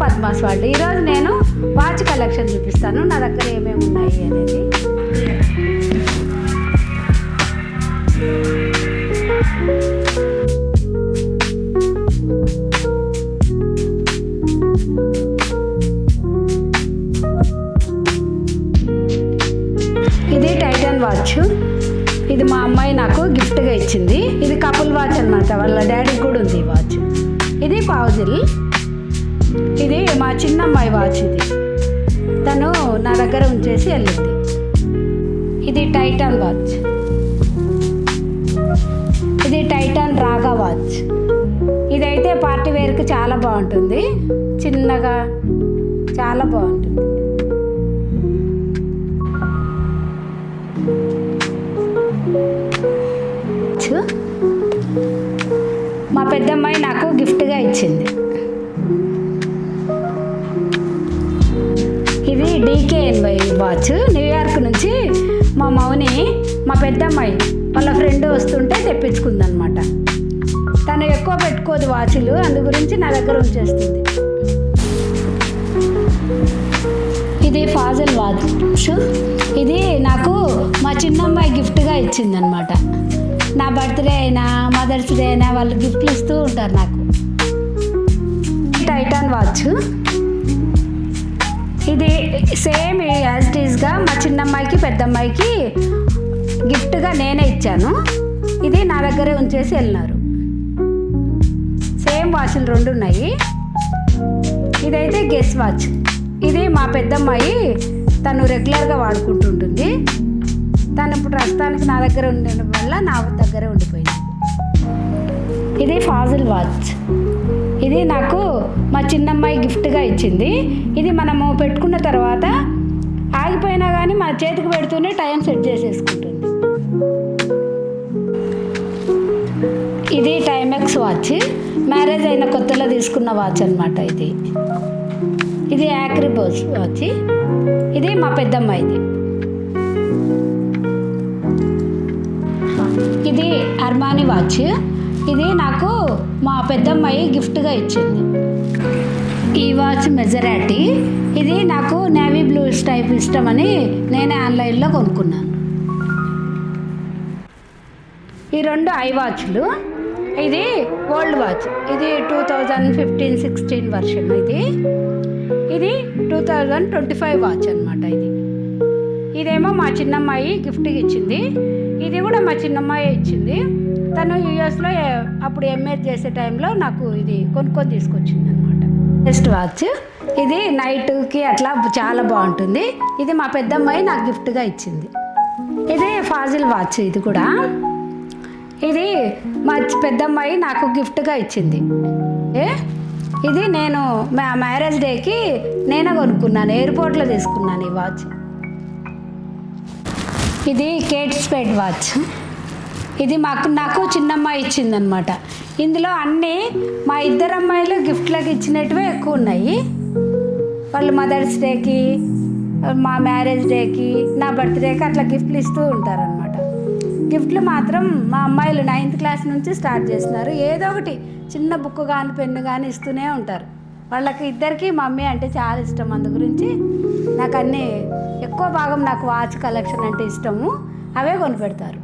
Padma's world. ఈరోజు నేను watch collection చూపిస్తాను, నా దగ్గర ఏమేమి ఉన్నాయి అనేది. ఇది టైటన్ వాచ్. ఇది మా అమ్మాయి నాకు గిఫ్ట్గా ఇచ్చింది. ఇది కపుల్ వాచ్ అనమాట, వాళ్ళ డాడీకి కూడా ఉంది ఈ వాచ్. ఇది పౌజిల్. ఇది మా చిన్నమ్మాయి వాచ్. ఇది తను నా దగ్గర ఉంచేసి వెళ్ళింది. ఇది టైటన్ వాచ్. ఇది టైటన్ రాగా వాచ్. ఇదైతే పార్టీ వేర్కి చాలా బాగుంటుంది, చిన్నగా చాలా బాగుంటుంది. మా పెద్దమ్మాయి నాకు గిఫ్ట్గా ఇచ్చింది. ఇది DKNY వాచ్. న్యూయార్క్ నుంచి మా మౌని, మా పెద్దమ్మాయి వాళ్ళ ఫ్రెండ్ వస్తుంటే తెప్పించుకుందనమాట. తను ఎక్కువ పెట్టుకోదు వాచ్లు, అందు గురించి నా దగ్గర ఉంచేస్తుంది. ఇది ఫాజిల్ వాచ్. ఇది నాకు మా చిన్నమ్మాయి గిఫ్ట్గా ఇచ్చిందనమాట. నా బర్త్డే అయినా మదర్స్ డే అయినా వాళ్ళు గిఫ్ట్లు ఇస్తూ ఉంటారు నాకు. Titan watch. ఇది సేమ్ యాజ్ ఇట్ ఈస్గా మా చిన్నమ్మాయికి పెద్దమ్మాయికి గిఫ్ట్గా నేనే ఇచ్చాను. ఇది నా దగ్గరే ఉంచేసి వెళ్ళినారు. సేమ్ వాచ్లు రెండు ఉన్నాయి. ఇదైతే గెస్ వాచ్. ఇది మా పెద్దమ్మాయి తను రెగ్యులర్గా వాడుకుంటుంటుంది. తను ఇప్పుడు ప్రస్తుతానికి నా దగ్గర ఉండడం వల్ల నా దగ్గరే ఉండిపోయింది. ఇది ఫాజిల్ వాచ్. ఇది నాకు మా చిన్నమ్మాయి గిఫ్ట్గా ఇచ్చింది. ఇది మనము పెట్టుకున్న తర్వాత ఆగిపోయినా కానీ మన చేతికి పెడుతూనే టైం సెట్ చేసేసుకుంటుంది. ఇది టైమెక్స్ వాచ్. మ్యారేజ్ అయిన కొత్తలో తీసుకున్న వాచ్ అనమాట ఇది. ఇది యాక్రిబోస్ వాచ్. ఇది మా పెద్దమ్మాయిది. ఇది అర్మానీ వాచ్. ఇది నాకు మా పెద్దమ్మాయి గిఫ్ట్గా ఇచ్చింది. ఈ వాచ్ మెజరాటి. ఇది నాకు నేవీ బ్లూ టైప్ ఇష్టమని నేనే ఆన్లైన్లో కొనుక్కున్నాను. ఈ రెండు ఐ వాచ్లు. ఇది ఓల్డ్ వాచ్. ఇది 2015-16 వర్షన్. ఇది 2025 వాచ్ అనమాట. ఇదేమో మా చిన్నమ్మాయి గిఫ్ట్గా ఇచ్చింది. ఇది కూడా మా చిన్నమ్మాయి ఇచ్చింది. తను యూఎస్లో అప్పుడు ఎంఏ చేసే టైంలో నాకు ఇది కొనుక్కొని తీసుకొచ్చింది అనమాట. Best watch. ఇది నైట్కి అట్లా చాలా బాగుంటుంది. ఇది మా పెద్దమ్మాయి నాకు గిఫ్ట్గా ఇచ్చింది. ఇది ఫాజిల్ వాచ్. ఇది కూడా ఇది మా పెద్దమ్మాయి నాకు గిఫ్ట్గా ఇచ్చింది. ఇది నేను మా మ్యారేజ్ డేకి నేనే కొనుక్కున్నాను, ఎయిర్పోర్ట్లో తీసుకున్నాను ఈ వాచ్. ఇది కేట్ స్పేడ్ వాచ్. ఇది నాకు చిన్నమ్మాయి ఇచ్చిందనమాట. ఇందులో అన్నీ మా ఇద్దరు అమ్మాయిలు గిఫ్ట్లకు ఇచ్చినట్టువే ఎక్కువ ఉన్నాయి. వాళ్ళు మదర్స్ డేకి, మా మ్యారేజ్ డేకి, నా బర్త్డేకి అట్లా గిఫ్ట్లు ఇస్తూ ఉంటారనమాట. గిఫ్ట్లు మాత్రం మా అమ్మాయిలు 9th క్లాస్ నుంచి స్టార్ట్ చేస్తున్నారు. ఏదో ఒకటి చిన్న బుక్ కానీ పెన్ను కానీ ఇస్తూనే ఉంటారు. వాళ్ళకి ఇద్దరికి మమ్మీ అంటే చాలా ఇష్టం. అందు గురించి నాకు అన్నీ ఎక్కువ భాగం నాకు వాచ్ కలెక్షన్ అంటే ఇష్టము, అవే కొనిపెడతారు.